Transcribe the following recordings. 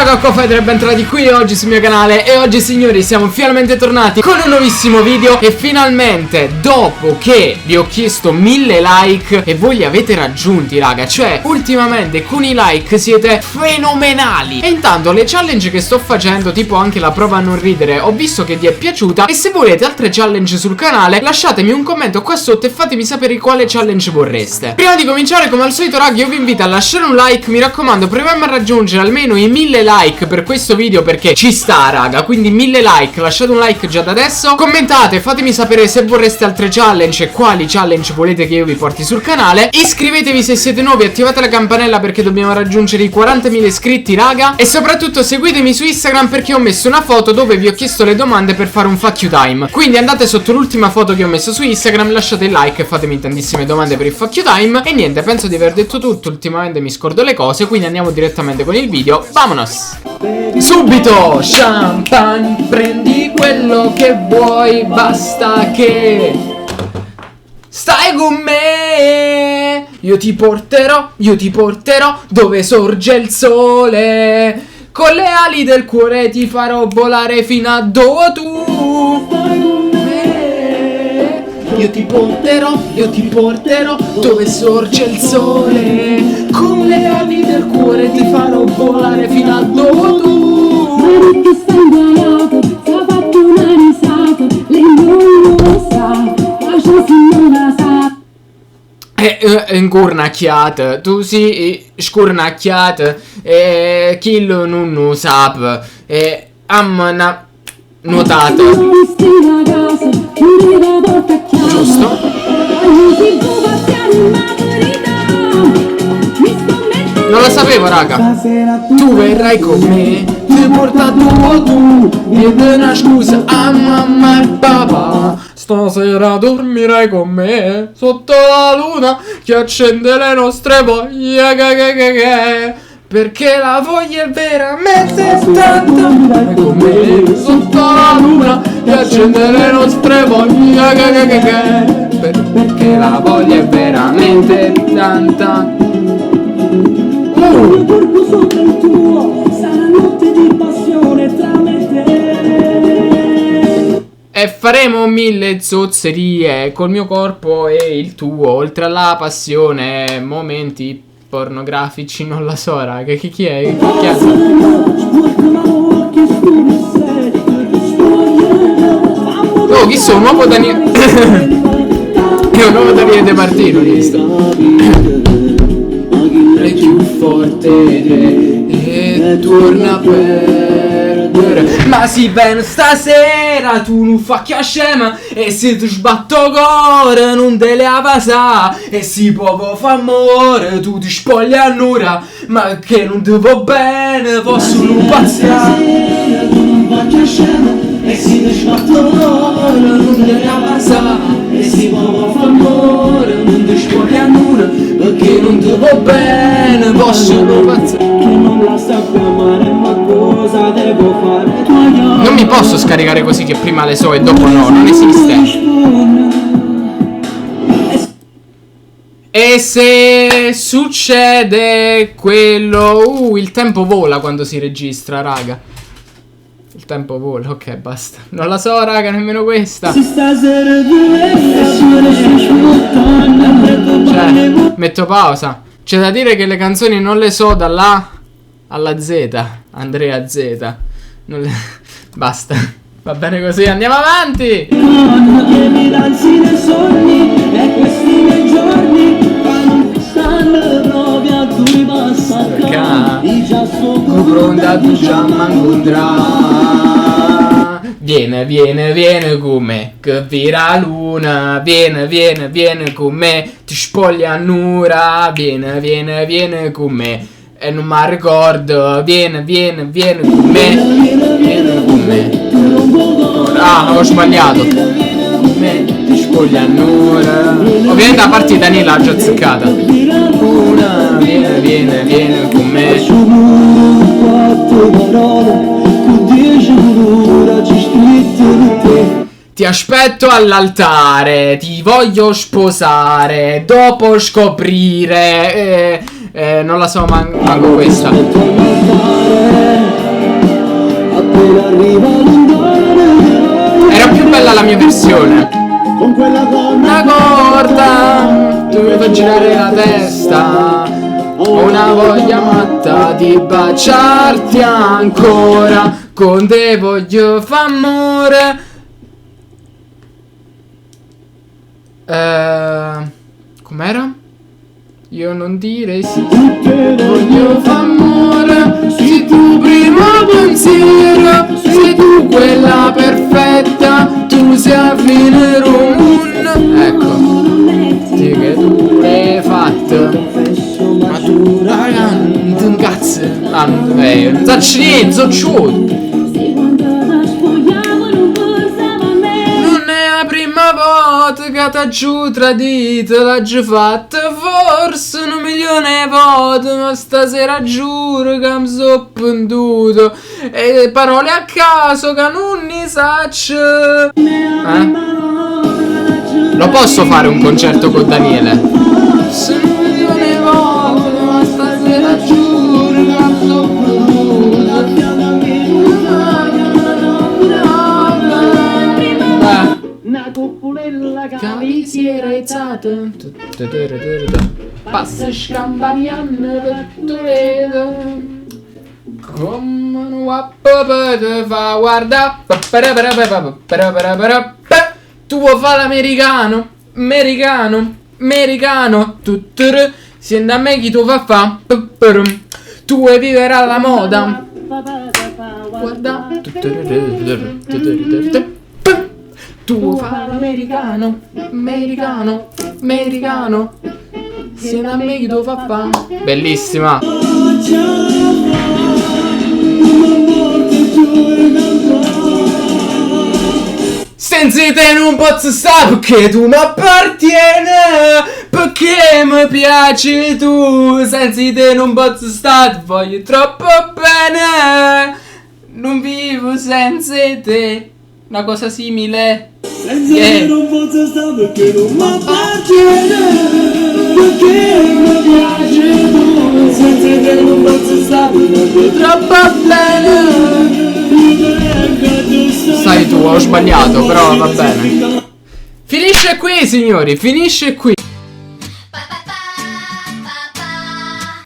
raga, Cofedre, bentornati qui oggi sul mio canale. E oggi, signori, siamo finalmente tornati con un nuovissimo video. E finalmente, dopo che vi ho chiesto 1000 like e voi li avete raggiunti, raga, cioè ultimamente con i like siete fenomenali. E intanto le challenge che sto facendo, tipo anche la prova a non ridere, ho visto che vi è piaciuta. E se volete altre challenge sul canale, lasciatemi un commento qua sotto e fatemi sapere quale challenge vorreste. Prima di cominciare, come al solito, raga, io vi invito a lasciare un like. Mi raccomando, proviamo a raggiungere almeno i 1000 like per questo video, perché ci sta, raga. Quindi 1000 like, lasciate un like già da adesso. Commentate, fatemi sapere se vorreste altre challenge e quali challenge volete che io vi porti sul canale. Iscrivetevi se siete nuovi, attivate la campanella perché dobbiamo raggiungere i 40.000 iscritti, raga. E soprattutto seguitemi su Instagram perché ho messo una foto dove vi ho chiesto le domande per fare un fuck you time. Quindi andate sotto l'ultima foto che ho messo su Instagram, lasciate il like e fatemi tantissime domande per il fuck you time. E niente, penso di aver detto tutto. Ultimamente mi scordo le cose, quindi andiamo direttamente con il video. Vamonos! Subito! Champagne, prendi quello che vuoi, basta che stai con me. Io ti porterò dove sorge il sole. Con le ali del cuore ti farò volare fino a dove tu. Io ti porterò dove sorge il sole. Con le ali del cuore ti farò volare fino a dove tu. Mani che sta ingaiato, ti ha fatto una risata. Lei non lo sa, ma già se non la sa. Incurnacchiata, tu si scurnacchiata. Chi non lo sa. Ammana nuotata. Giusto? Non lo sapevo, raga. Tu verrai con me, ti porta tu, ed una scusa a mamma e papà. Stasera dormirai con me sotto la luna che accende le nostre voglie, perché la voglia è veramente tanta. Dormirai con me sotto la luna che accende le nostre voglie, perché la voglia è veramente tanta. Il mio corpo sopra il tuo, sarà notte di passione tra me e te. E faremo 1000 zozzerie col mio corpo e il tuo, oltre alla passione, momenti pornografici, non la so, raga, chi è? Chi è? Oh, chi sono? Un nuovo Daniele. È un nuovo Daniele De Martino, visto? È più forte e torna a perdere. Ma si bene stasera tu non fa che scema. E se ti sbatto cuore non te le avasa. E si può fa amore tu ti spoglia allora. Ma che non ti va bene posso non passare. Tu non fa che scema. E se ti sbatto cuore non te le avasa. E si può fa amore non ti spoglia allora. Perché non ti va bene, posso non passare. Che non la sappia amare, ma cosa devo fare? Non mi posso scaricare così che prima le so e dopo no, non esiste. E se succede quello... il tempo vola quando si registra, raga. Il tempo vola, ok, basta. Non la so, raga, nemmeno questa. Cioè, metto pausa. C'è da dire che le canzoni non le so dalla alla Z. Andrea Z. Non le... Basta. Va bene così, andiamo avanti. Che mi danzi nei sogni e questi miei giorni stanno proprio a tu ripassa. Di già sono pronta tu già m'incontrà. Viene con me, che vira luna. Viene con me, ti spoglia annura. Viene con me. E non mi ricordo. Viene con me. Ah, ho sbagliato. Con me, ti spoglia annura. Ovviamente la parte di Daniela l'ha già azzeccata. Luna, viene con me. Ti aspetto all'altare, ti voglio sposare, dopo scoprire non la so manco questa. Era più bella la mia versione. Con quella donna Corta, dovevo girare la testa. Ho una voglia matta di baciarti ancora. Con te voglio fa' amore. Com'era? Io non direi sì. Voglio fa' amore. Sei tu primo pensiero. Sei tu quella perfetta. Tu sei a fine moon. Ecco. Sì, che tu l'hai fatto. Ma tu raga, non cazzo. Non faccio niente, sono ciuto. Non è la prima volta che t'ha giù tradito. L'ha già fatta forse 1 milione di volte. Ma stasera giuro che mi sono penduto. E parole a caso che non ne saccio. Lo posso fare un concerto con Daniele? 1 milione di volte. Ma stasera giuro che mi sono Cavisiera alzata. Passa scampagnando per Toledo. Come un guappo te fa guarda. Tu vuoi fare l'americano? Americano. Siendo a me chi tu fa. Tu vuoi vivere alla moda. Guarda. Tu fai l'americano. Siendo a me chi tu fa. Bellissima. Senza te non posso stare perché tu mi appartieni. Perché mi piaci tu. Senza te non posso stare, ti voglio troppo bene. Non vivo senza te. Una cosa simile. senza te non posso stare perché non mi appartiene. Perché mi piaci tu. Senza te non posso stare perché Troppo bene. Sai tu, ho sbagliato, però va bene. Finisce qui, signori, finisce qui.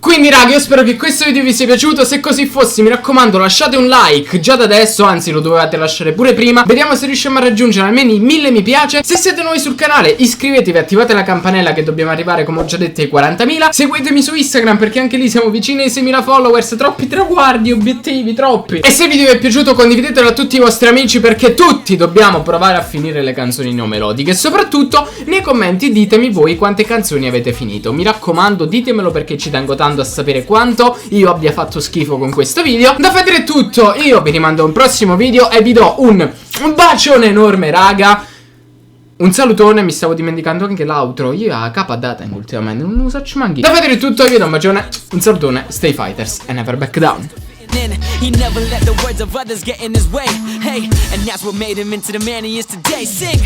Quindi raga, io spero che questo video vi sia piaciuto. Se così fosse, mi raccomando, lasciate un like già da adesso. Anzi, lo dovevate lasciare pure prima. Vediamo se riusciamo a raggiungere almeno i 1000 mi piace. Se siete nuovi sul canale, iscrivetevi, attivate la campanella, che dobbiamo arrivare, come ho già detto, ai 40.000. Seguitemi su Instagram, perché anche lì siamo vicini ai 6.000 followers. Troppi traguardi, obiettivi, troppi. E se il video vi è piaciuto, condividetelo a tutti i vostri amici, perché tutti dobbiamo provare a finire le canzoni neomelodiche. E soprattutto, nei commenti ditemi voi quante canzoni avete finito. Mi raccomando, ditemelo, perché ci tengo tanto a sapere quanto io abbia fatto schifo con questo video. Da Feder è tutto, io vi rimando a un prossimo video e vi do un bacione enorme raga. Un salutone, mi stavo dimenticando anche l'outro. Io a capa data ultimamente non lo faccio manchi. Da Feder è tutto, io vi do un bacione, un salutone, stay fighters and never back down. He never let the words of others get in his way. Hey, and that's what made him into the man he is today. Sing.